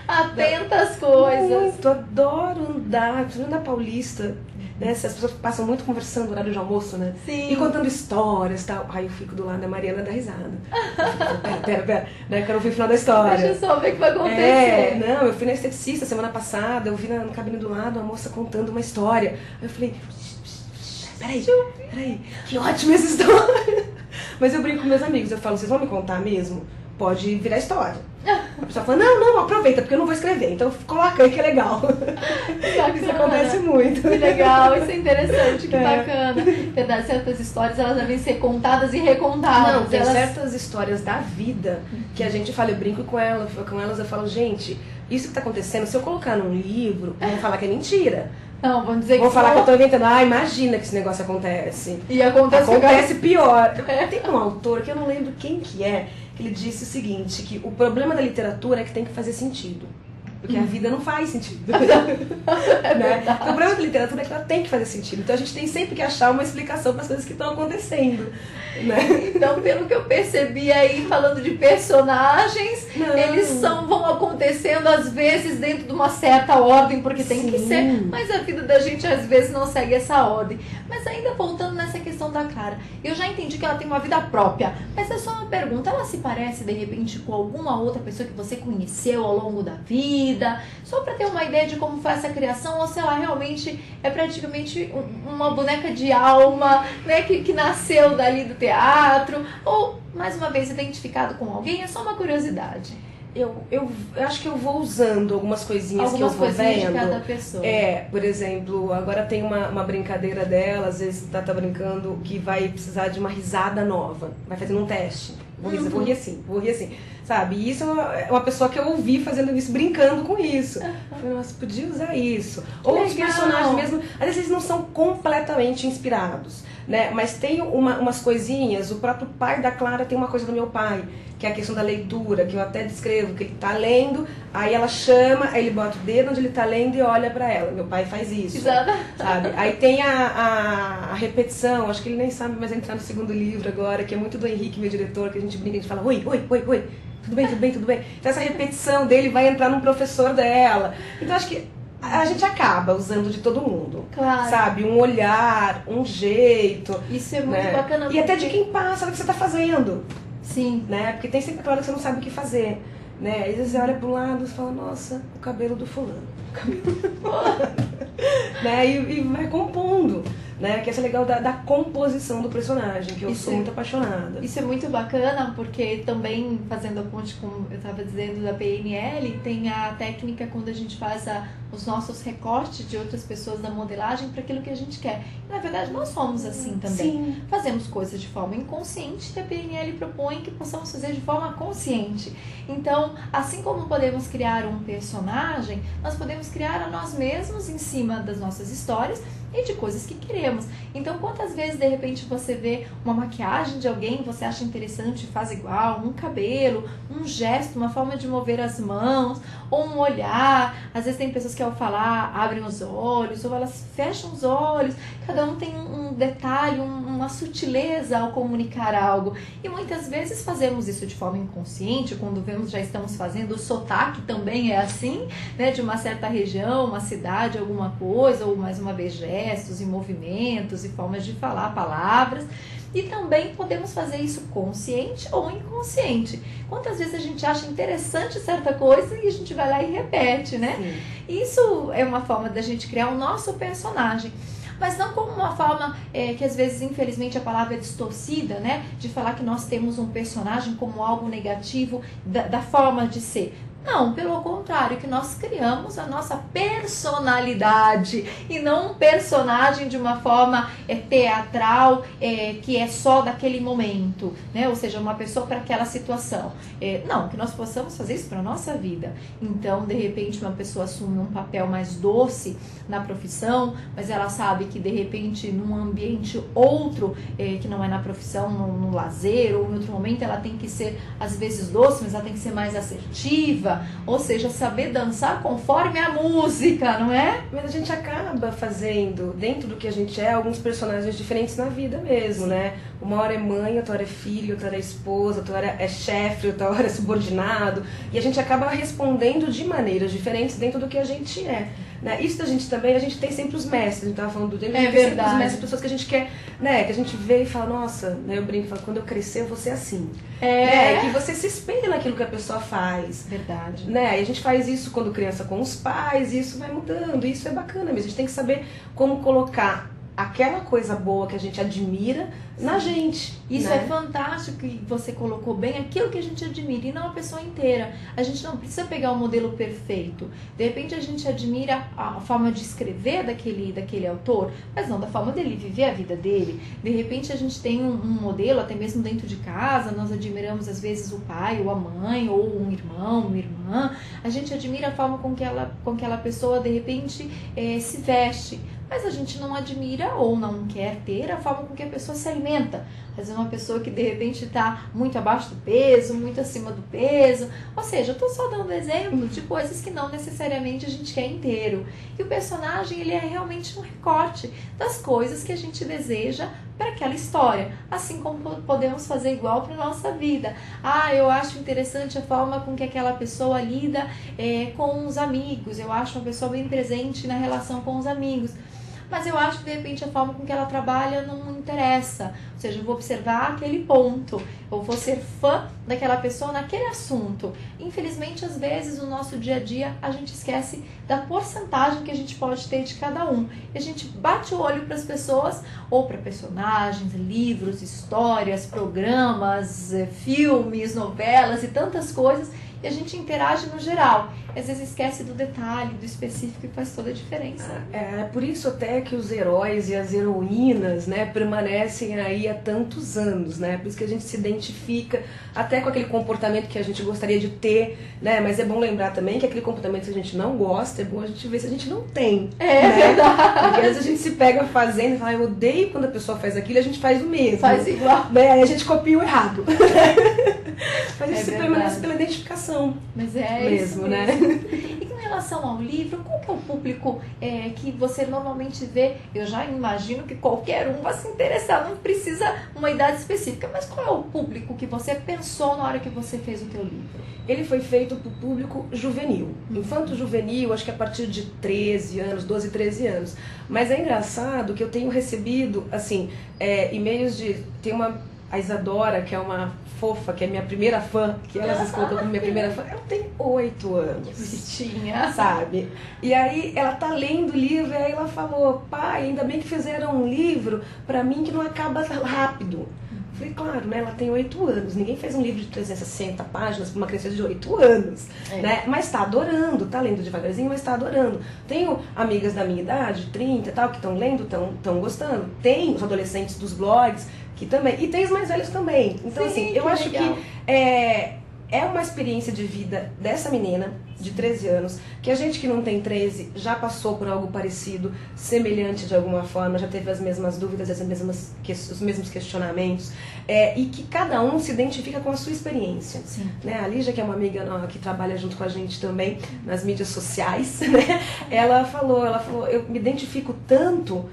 Atenta às coisas. Muito, adoro andar, principalmente na Paulista. né? As pessoas passam muito conversando no horário de almoço, né? Sim. E contando histórias e tal. Aí eu fico do lado da Mariana da risada. Pera, né? Quero ouvir o final da história. Deixa eu só ver o que vai acontecer. Não, eu fui na esteticista semana passada, eu vi no cabine do lado a moça contando uma história. Aí eu falei, peraí, que ótima essa história. Mas eu brinco com meus amigos, eu falo, vocês vão me contar mesmo? Pode virar história. A pessoa fala, não, aproveita, porque eu não vou escrever, então coloca aí que é legal. Isso acontece muito. Que legal, isso é interessante, que bacana. Verdade, certas histórias, elas devem ser contadas e recontadas. Não, tem certas histórias da vida que a gente fala, eu brinco com elas, eu falo, gente, isso que tá acontecendo, se eu colocar num livro, vão falar que é mentira. Não, vamos dizer vão falar que eu tô inventando. Imagina que esse negócio acontece. E acontece pior. Tem um autor que eu não lembro quem que é, que ele disse o seguinte, que o problema da literatura é que tem que fazer sentido. Porque a vida não faz sentido. Né? O problema da literatura é que ela tem que fazer sentido. Então a gente tem sempre que achar uma explicação para as coisas que estão acontecendo. Né? Então, pelo que eu percebi aí, falando de personagens, eles vão acontecendo às vezes dentro de uma certa ordem, porque tem que ser. Mas a vida da gente às vezes não segue essa ordem. Mas ainda voltando nessa questão da Clara, eu já entendi que ela tem uma vida própria. Mas é só uma pergunta, ela se parece de repente com alguma outra pessoa que você conheceu ao longo da vida? Só para ter uma ideia de como foi essa criação, ou se ela realmente é praticamente uma boneca de alma, né, que nasceu dali do teatro, ou, mais uma vez, identificado com alguém, é só uma curiosidade. Eu acho que eu vou usando algumas coisinhas que eu vou vendo. De cada pessoa. Por exemplo, agora tem uma brincadeira dela, às vezes tá brincando que vai precisar de uma risada nova, vai fazendo um teste. Vou rir assim, sabe? E isso é uma pessoa que eu ouvi fazendo isso, brincando com isso. Eu falei, nossa, podia usar isso. Ou os personagens mesmo, às vezes eles não são completamente inspirados, né? Mas tem umas coisinhas, o próprio pai da Clara tem uma coisa do meu pai, que é a questão da leitura, que eu até descrevo, que ele tá lendo, aí ela chama, aí ele bota o dedo onde ele tá lendo e olha pra ela. Meu pai faz isso. Exato. Sabe? Aí tem a repetição, acho que ele nem sabe mais entrar no segundo livro agora, que é muito do Henrique, meu diretor, que a gente brinca, a gente fala, oi, tudo bem. Então essa repetição dele vai entrar num professor dela. Então acho que a gente acaba usando de todo mundo. Claro. Sabe? Um olhar, um jeito. Isso é muito bacana. E até de quem passa, o que você tá fazendo. Sim. Né? Porque tem sempre hora que você não sabe o que fazer. Né? Às vezes você olha pro lado e fala, nossa, o cabelo do fulano. Né? E vai compondo. Né? Que essa é legal da composição do personagem, que eu sou muito apaixonada. Isso é muito bacana, porque também, fazendo a ponte, como eu estava dizendo, da PNL, tem a técnica quando a gente faz os nossos recortes de outras pessoas da modelagem para aquilo que a gente quer. E, na verdade, nós somos assim também. Sim. Fazemos coisas de forma inconsciente, e a PNL propõe que possamos fazer de forma consciente. Então, assim como podemos criar um personagem, nós podemos criar a nós mesmos em cima das nossas histórias e de coisas que queremos. Então, quantas vezes, de repente, você vê uma maquiagem de alguém, você acha interessante e faz igual, um cabelo, um gesto, uma forma de mover as mãos, ou um olhar. Às vezes tem pessoas que ao falar abrem os olhos, ou elas fecham os olhos. Cada um tem um detalhe, uma sutileza ao comunicar algo. E muitas vezes fazemos isso de forma inconsciente, quando vemos já estamos fazendo. O sotaque também é assim, né, de uma certa região, uma cidade, alguma coisa, ou mais uma vez gestos e movimentos e formas de falar palavras. E também podemos fazer isso consciente ou inconsciente. Quantas vezes a gente acha interessante certa coisa e a gente vai lá e repete, né? Sim. Isso é uma forma da gente criar o nosso personagem. Mas não como uma forma que às vezes, infelizmente, a palavra é distorcida, né? De falar que nós temos um personagem como algo negativo da forma de ser. Não, pelo contrário, que nós criamos a nossa personalidade e não um personagem de uma forma teatral, que é só daquele momento, né? Ou seja, uma pessoa para aquela situação. Não, que nós possamos fazer isso para a nossa vida. Então, de repente, uma pessoa assume um papel mais doce na profissão, mas ela sabe que, de repente, num ambiente outro, que não é na profissão, no lazer ou em outro momento, ela tem que ser, às vezes, doce, mas ela tem que ser mais assertiva. Ou seja, saber dançar conforme a música, não é? Mas a gente acaba fazendo, dentro do que a gente é, alguns personagens diferentes na vida mesmo, né? Uma hora é mãe, outra hora é filho, outra hora é esposa, outra hora é chefe, outra hora é subordinado. E a gente acaba respondendo de maneiras diferentes dentro do que a gente é. né? Isso da gente também, a gente tem sempre os mestres, a gente tava falando do James, É a gente tem sempre verdade. os mestres, pessoas que a gente quer, né? Que a gente vê e fala, nossa, né? Eu brinco, falo, quando eu crescer eu vou ser assim. Né? Que você se espelha naquilo que a pessoa faz. Verdade. Né? E a gente faz isso quando criança com os pais, e isso vai mudando, e isso é bacana mesmo. A gente tem que saber como colocar aquela coisa boa que a gente admira na gente. Isso né? é fantástico que você colocou bem aquilo que a gente admira e não a pessoa inteira. A gente não precisa pegar o modelo perfeito. De repente a gente admira a forma de escrever daquele autor, mas não da forma dele viver a vida dele. De repente a gente tem um modelo, até mesmo dentro de casa, nós admiramos às vezes o pai ou a mãe, ou um irmão, uma irmã. A gente admira a forma com que aquela pessoa de repente se veste. Mas a gente não admira ou não quer ter a forma com que a pessoa se alimenta. Às vezes uma pessoa que de repente está muito abaixo do peso, muito acima do peso. Ou seja, eu estou só dando exemplo de coisas que não necessariamente a gente quer inteiro. E o personagem, ele é realmente um recorte das coisas que a gente deseja para aquela história. Assim como podemos fazer igual para a nossa vida. Eu acho interessante a forma com que aquela pessoa lida com os amigos. Eu acho uma pessoa bem presente na relação com os amigos. Mas eu acho que de repente a forma com que ela trabalha não interessa. Ou seja, eu vou observar aquele ponto. Eu vou ser fã daquela pessoa naquele assunto. Infelizmente, às vezes, no nosso dia a dia, a gente esquece da porcentagem que a gente pode ter de cada um. E a gente bate o olho para as pessoas, ou para personagens, livros, histórias, programas, filmes, novelas e tantas coisas. E a gente interage no geral. E às vezes esquece do detalhe, do específico, que faz toda a diferença. É por isso até que os heróis e as heroínas, né, permanecem aí há tantos anos, né? Por isso que a gente se identifica até com aquele comportamento que a gente gostaria de ter, né? Mas é bom lembrar também que aquele comportamento que a gente não gosta, é bom a gente ver se a gente não tem. É verdade. Porque às vezes a gente se pega fazendo e fala, eu odeio quando a pessoa faz aquilo, a gente faz o mesmo. Faz igual. Né? Aí a gente copia o errado. Mas isso se verdade. permanece pela identificação. Mas é mesmo, isso mesmo, né? E com relação ao livro, qual que é o público que você normalmente vê? Eu já imagino que qualquer um vai se interessar, não precisa uma idade específica, mas qual é o público que você pensou na hora que você fez o teu livro? Ele foi feito para o público juvenil, infanto-juvenil, acho que a partir de 13 anos, 12, 13 anos. Mas é engraçado que eu tenho recebido, assim, e-mails de... Tem a Isadora, que é uma fofa, que é minha primeira fã, que ela se colocou como minha primeira fã, ela tem 8 anos. Bonitinha. Sabe? E aí ela tá lendo o livro e aí ela falou, pai, ainda bem que fizeram um livro pra mim que não acaba rápido. Eu falei, claro, né? Ela tem 8 anos. Ninguém fez um livro de 360 páginas pra uma criança de 8 anos. Né? Mas tá adorando, tá lendo devagarzinho, mas tá adorando. Tenho amigas da minha idade, 30 e tal, que estão lendo, estão gostando. Tem os adolescentes dos blogs, que também. E tem os mais velhos também. Então, Sim, assim, eu acho legal. que é uma experiência de vida dessa menina de 13 anos, que a gente que não tem 13 já passou por algo parecido, semelhante de alguma forma, já teve as mesmas dúvidas, os mesmos questionamentos, e que cada um se identifica com a sua experiência. Sim. Né? A Lígia, que é uma amiga que trabalha junto com a gente também nas mídias sociais, né? Ela falou, eu me identifico tanto,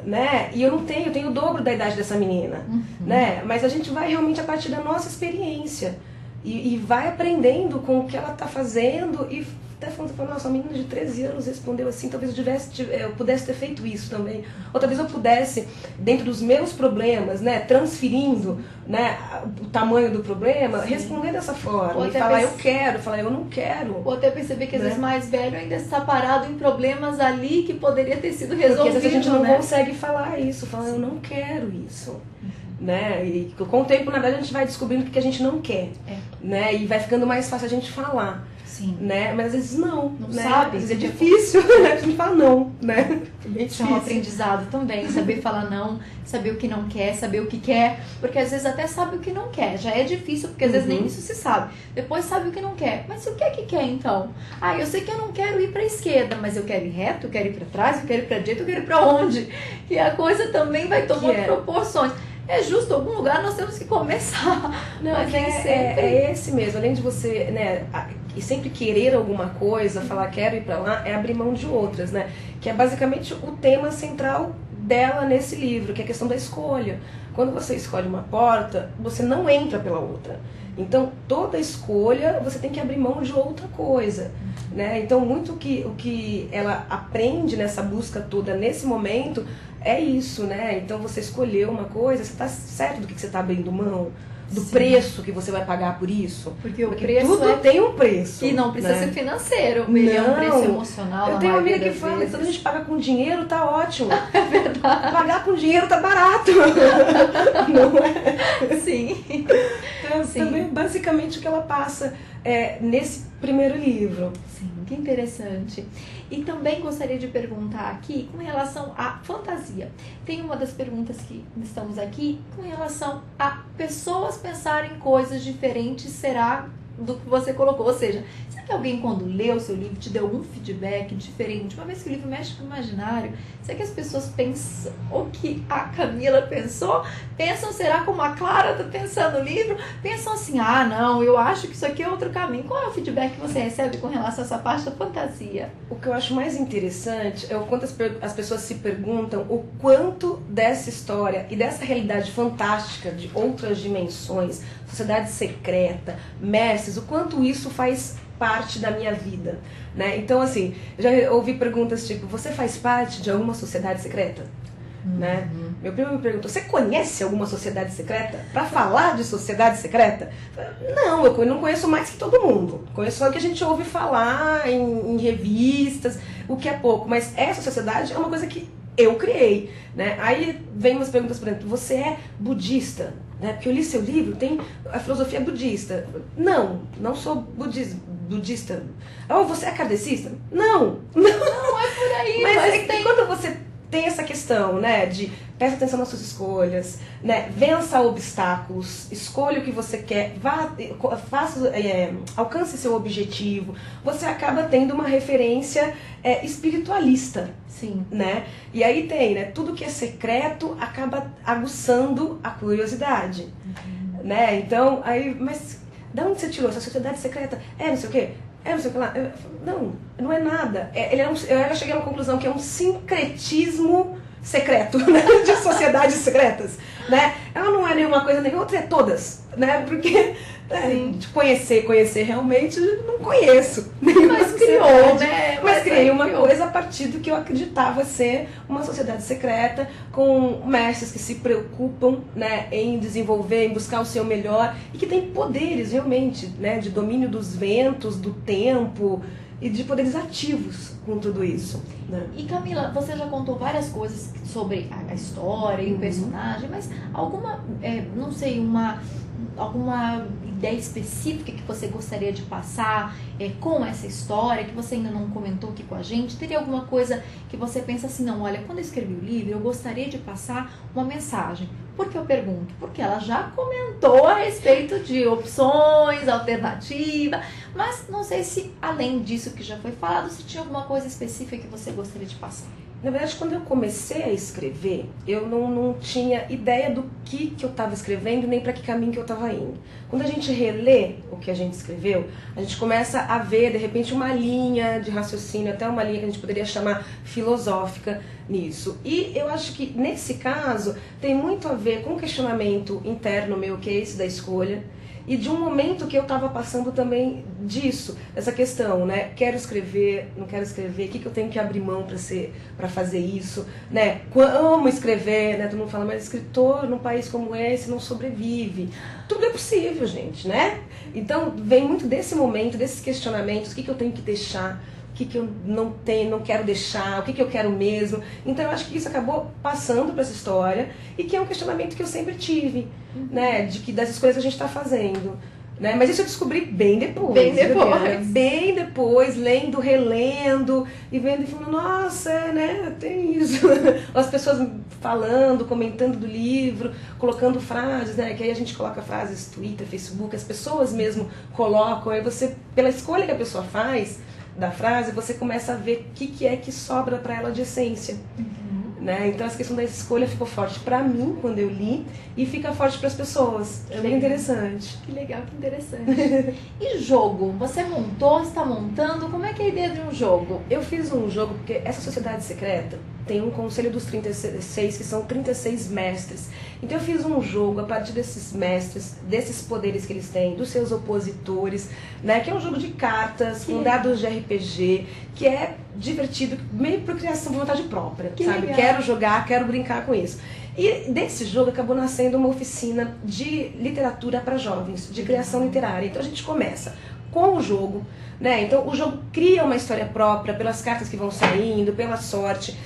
né? E eu tenho o dobro da idade dessa menina, né? Mas a gente vai realmente a partir da nossa experiência e vai aprendendo com o que ela está fazendo e até falando, nossa, uma menina de 13 anos respondeu assim, talvez eu pudesse ter feito isso também, ou talvez eu pudesse, dentro dos meus problemas, né, transferindo, né, o tamanho do problema, responder dessa forma, e falar eu quero, falar eu não quero. Ou até perceber que às né? vezes mais velho ainda está parado em problemas ali que poderia ter sido resolvido. Porque às vezes a gente não né? consegue falar isso, falar eu não quero isso. Né? E com o tempo, na verdade, a gente vai descobrindo o que a gente não quer. Né? E vai ficando mais fácil a gente falar. Sim. Né? Mas às vezes não né? sabe. Às vezes é difícil, né? A gente fala não, né? Bem Isso é um aprendizado também, saber falar não, saber o que não quer, saber o que quer, porque às vezes até sabe o que não quer, já é difícil, porque às vezes nem isso se sabe. Depois sabe o que não quer, mas o que é que quer então? Eu sei que eu não quero ir para a esquerda, mas eu quero ir reto, eu quero ir para trás, eu quero ir para direita, eu quero ir para onde? E a coisa também vai tomando proporções. É justo, algum lugar nós temos que começar. Não, mas nem sempre. É esse mesmo, além de você, né, e sempre querer alguma coisa, falar quero ir pra lá, é abrir mão de outras, né? Que é basicamente o tema central dela nesse livro, que é a questão da escolha. Quando você escolhe uma porta, você não entra pela outra. Então, toda escolha você tem que abrir mão de outra coisa, né? Então, muito o que ela aprende nessa busca toda, nesse momento, é isso, né? Então, você escolheu uma coisa, você está certo do que você está abrindo mão? Do Sim. preço que você vai pagar por isso? Porque o preço tudo tem um preço. E não precisa né? ser financeiro, ele é um preço emocional. Eu tenho uma amiga que fala, quando a gente paga com dinheiro, tá ótimo. É verdade. Pagar com dinheiro tá barato. Não é? Sim. Então, Sim. também, basicamente, o que ela passa nesse primeiro livro. Sim, que interessante. E também gostaria de perguntar aqui com relação à fantasia. Tem uma das perguntas que estamos aqui com relação a pessoas pensarem coisas diferentes, será do que você colocou? Ou seja, será que alguém quando leu o seu livro te deu algum feedback diferente? Uma vez que o livro mexe com o imaginário, será que as pessoas pensam o que a Camila pensou? Pensam, será como a Clara está pensando no livro? Pensam assim, ah não, eu acho que isso aqui é outro caminho. Qual é o feedback que você recebe com relação a essa parte da fantasia? O que eu acho mais interessante é o quanto as pessoas se perguntam o quanto dessa história e dessa realidade fantástica de outras dimensões, sociedade secreta, mestres, o quanto isso faz parte da minha vida, né? Então, assim, já ouvi perguntas tipo, você faz parte de alguma sociedade secreta? Né? Meu primo me perguntou, você conhece alguma sociedade secreta? Para falar de sociedade secreta? Não, eu não conheço mais que todo mundo. Conheço só o que a gente ouve falar em revistas, o que é pouco. Mas essa sociedade é uma coisa que eu criei, né? Aí vem umas perguntas, por exemplo, você é budista? Né? Porque eu li seu livro, tem a filosofia budista. Não sou budista. Oh, você é kardecista? Não é por aí. Mas tem... quando você tem essa questão, né, de presta atenção nas suas escolhas, né, vença obstáculos, escolha o que você quer, alcance seu objetivo, você acaba tendo uma referência espiritualista. Sim. Né? E aí tem, né, tudo que é secreto acaba aguçando a curiosidade. Né? Então, aí, mas de onde você tirou essa sociedade secreta? Não sei o quê. Não sei o que lá. Não é nada. Eu cheguei a uma conclusão que é um sincretismo secreto, né? De sociedades secretas. Né? Ela não é nenhuma coisa nem outra, é todas. Né? Porque de conhecer realmente, não conheço. Mas criou, né? Mas criei uma coisa a partir do que eu acreditava ser uma sociedade secreta, com mestres que se preocupam, né, em desenvolver, em buscar o seu melhor e que tem poderes realmente, né, de domínio dos ventos, do tempo e de poderes ativos com tudo isso. Né? E Camila, você já contou várias coisas sobre a história e o personagem, mas alguma, não sei, alguma ideia específica que você gostaria de passar com essa história, que você ainda não comentou aqui com a gente? Teria alguma coisa que você pensa assim, não, olha, quando eu escrevi o livro, eu gostaria de passar uma mensagem. Por que eu pergunto? Porque ela já comentou a respeito de opções, alternativa, mas não sei se, além disso que já foi falado, se tinha alguma coisa específica que você gostaria de passar. Na verdade, quando eu comecei a escrever, eu não tinha ideia do que eu estava escrevendo, nem para que caminho que eu estava indo. Quando a gente relê o que a gente escreveu, a gente começa a ver, de repente, uma linha de raciocínio, até uma linha que a gente poderia chamar filosófica nisso. E eu acho que, nesse caso, tem muito a ver com o questionamento interno meu, que é esse da escolha, e de um momento que eu estava passando também disso, essa questão, né? Quero escrever, não quero escrever, o que eu tenho que abrir mão para fazer isso, né? Amo escrever, né? Todo mundo fala, mas escritor num país como esse não sobrevive. Tudo é possível, gente, né? Então vem muito desse momento, desses questionamentos, o que eu tenho que deixar, o que eu não quero deixar, o que eu quero mesmo. Então eu acho que isso acabou passando para essa história e que é um questionamento que eu sempre tive, né, das escolhas que a gente está fazendo. Né? Mas isso eu descobri bem depois. Bem depois, lendo, relendo e vendo e falando, nossa, né, tem isso. As pessoas falando, comentando do livro, colocando frases, né, que aí a gente coloca frases Twitter, Facebook, as pessoas mesmo colocam, aí você, pela escolha que a pessoa faz da frase, você começa a ver o que é que sobra para ela de essência. Né? Então essa questão da escolha ficou forte para mim quando eu li e fica forte para as pessoas. É bem interessante. Que legal, que interessante. E jogo? Você montou, está montando? Como é que é a ideia de um jogo? Eu fiz um jogo porque essa sociedade secreta, tem um conselho dos 36, que são 36 mestres. Então eu fiz um jogo a partir desses mestres, desses poderes que eles têm, dos seus opositores, né? Que é um jogo de cartas, com dados de RPG, que é divertido, meio por criação de vontade própria, sabe? Legal. Quero jogar, quero brincar com isso. E desse jogo acabou nascendo uma oficina de literatura para jovens, de criação literária. Então a gente começa com o jogo, né? Então o jogo cria uma história própria pelas cartas que vão saindo, pela sorte.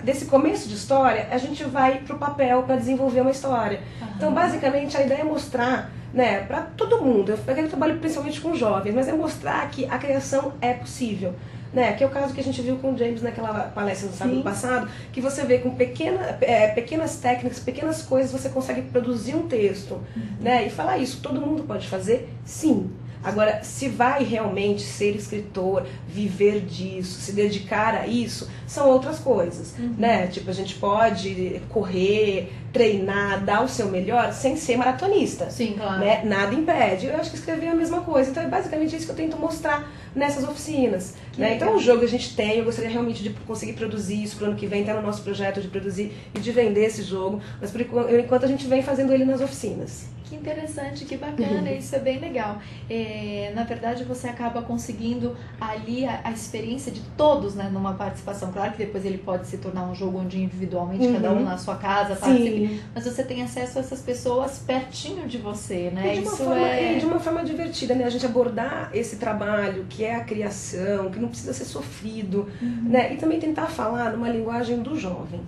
Desse começo de história, a gente vai pro papel para desenvolver uma história. Então basicamente a ideia é mostrar, né, para todo mundo. Eu trabalho principalmente com jovens, mas é mostrar que a criação é possível. Né, que é o caso que a gente viu com o James naquela palestra no sábado passado, que você vê com pequenas técnicas, pequenas coisas, você consegue produzir um texto, né, e falar isso. Todo mundo pode fazer? Sim. Agora, se vai realmente ser escritor, viver disso, se dedicar a isso, são outras coisas, né? Tipo, a gente pode correr, treinar, dar o seu melhor sem ser maratonista. Sim, claro. Né? Nada impede. Eu acho que escrever é a mesma coisa. Então é basicamente isso que eu tento mostrar nessas oficinas. Né? Então o jogo a gente tem, eu gostaria realmente de conseguir produzir isso pro ano que vem, tá no nosso projeto de produzir e de vender esse jogo, mas por enquanto a gente vem fazendo ele nas oficinas. Que interessante, que bacana, isso é bem legal. Na verdade, você acaba conseguindo ali a experiência de todos, né, numa participação. Claro que depois ele pode se tornar um jogo onde individualmente cada um na sua casa participe, mas você tem acesso a essas pessoas pertinho de você, né? E de uma forma divertida, né? A gente abordar esse trabalho que é a criação, que não precisa ser sofrido, né? E também tentar falar numa linguagem do jovem,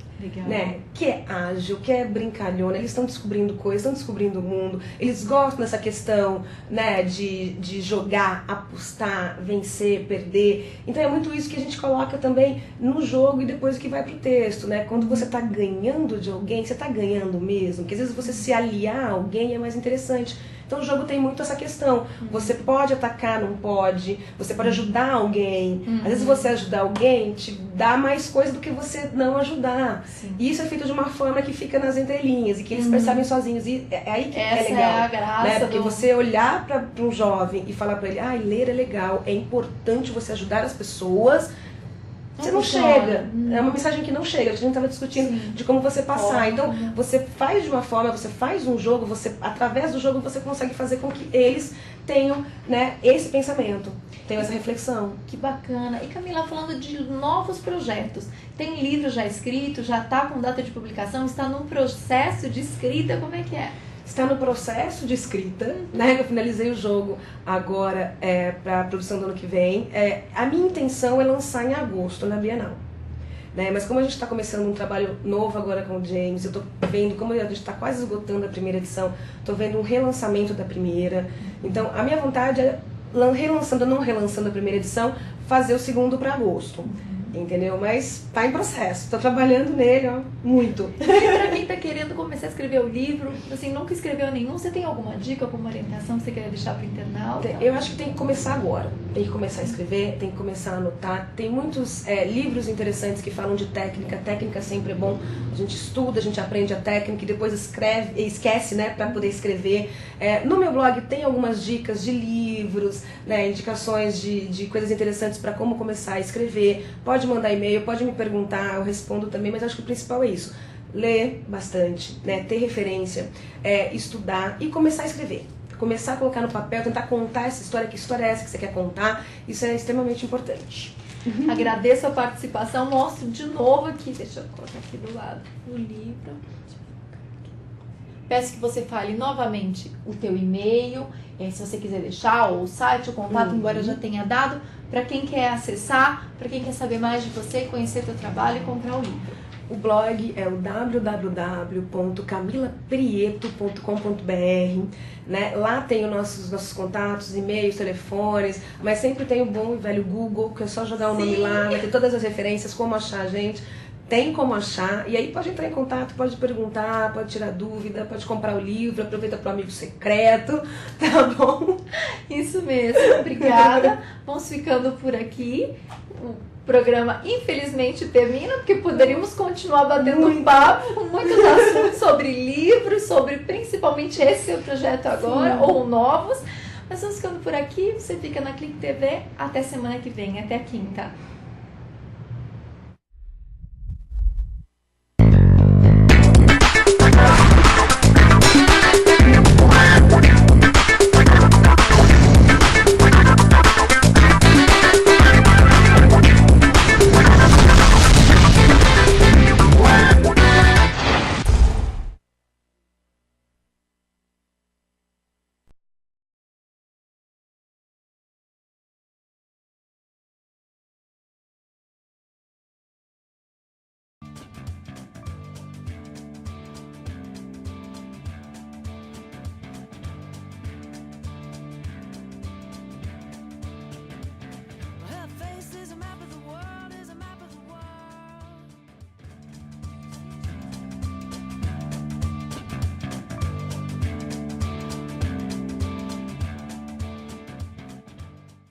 né? Que é ágil, que é brincalhona, eles estão descobrindo coisas, estão descobrindo o mundo. Eles gostam dessa questão, né, de jogar, apostar, vencer, perder. Então é muito isso que a gente coloca também no jogo e depois que vai pro texto, né? Quando você tá ganhando de alguém, você tá ganhando mesmo, porque às vezes você se aliar a alguém é mais interessante. Então o jogo tem muito essa questão. Você pode atacar, não pode. Você pode ajudar alguém. Às vezes você ajudar alguém te dá mais coisa do que você não ajudar. Sim. E isso é feito de uma forma que fica nas entrelinhas e que eles percebem sozinhos. E é aí que essa é legal. É a graça, né? Porque você olhar para um jovem e falar para ele, ler é legal, é importante você ajudar as pessoas. Você não chega. É uma mensagem que não chega. A gente estava discutindo de como você passar. Então, você faz de uma forma, você faz um jogo, através do jogo você consegue fazer com que eles tenham, né, esse pensamento, tenham essa reflexão. Que bacana. E Camila, falando de novos projetos, tem livro já escrito, já está com data de publicação, está num processo de escrita, como é que é? Está no processo de escrita, né? Eu finalizei o jogo agora para a produção do ano que vem. A minha intenção é lançar em agosto na Bienal. Né? Mas como a gente está começando um trabalho novo agora com o James, eu estou vendo, como a gente está quase esgotando a primeira edição, estou vendo um relançamento da primeira. Então a minha vontade é, relançando ou não relançando a primeira edição, fazer o segundo para agosto. Entendeu? Mas tá em processo, tô trabalhando nele, muito. E pra quem tá querendo começar a escrever o livro, assim, nunca escreveu nenhum, você tem alguma dica, alguma orientação que você quer deixar pro internauta? Eu acho que tem que começar agora. Tem que começar a escrever, tem que começar a anotar. Tem muitos livros interessantes que falam de técnica. Técnica sempre é bom. A gente estuda, a gente aprende a técnica e depois esquece, né, pra poder escrever. No meu blog tem algumas dicas de livros, né, indicações de coisas interessantes para como começar a escrever. Pode mandar e-mail, pode me perguntar, eu respondo também, mas acho que o principal é isso. Ler bastante, né? Ter referência, estudar e começar a escrever. Começar a colocar no papel, tentar contar essa história, que história é essa que você quer contar, isso é extremamente importante. Agradeço a participação, mostro de novo aqui, deixa eu colocar aqui do lado o livro. Peço que você fale novamente o teu e-mail, se você quiser deixar, ou o site, o contato, embora eu já tenha dado, para quem quer acessar, para quem quer saber mais de você, conhecer teu trabalho e comprar o livro. O blog é o www.camilaprieto.com.br, né? Lá tem os nossos contatos, e-mails, telefones, mas sempre tem o bom e velho Google, que é só jogar o nome lá, vai ter todas as referências, como achar a gente. Tem como achar, e aí pode entrar em contato, pode perguntar, pode tirar dúvida, pode comprar o livro, aproveita para o amigo secreto, tá bom? Isso mesmo, obrigada. Vamos ficando por aqui. O programa infelizmente termina, porque poderíamos continuar batendo um papo com muitos assuntos sobre livros, sobre principalmente esse seu projeto agora, ou novos. Mas vamos ficando por aqui, você fica na Clique TV, até semana que vem, até a quinta.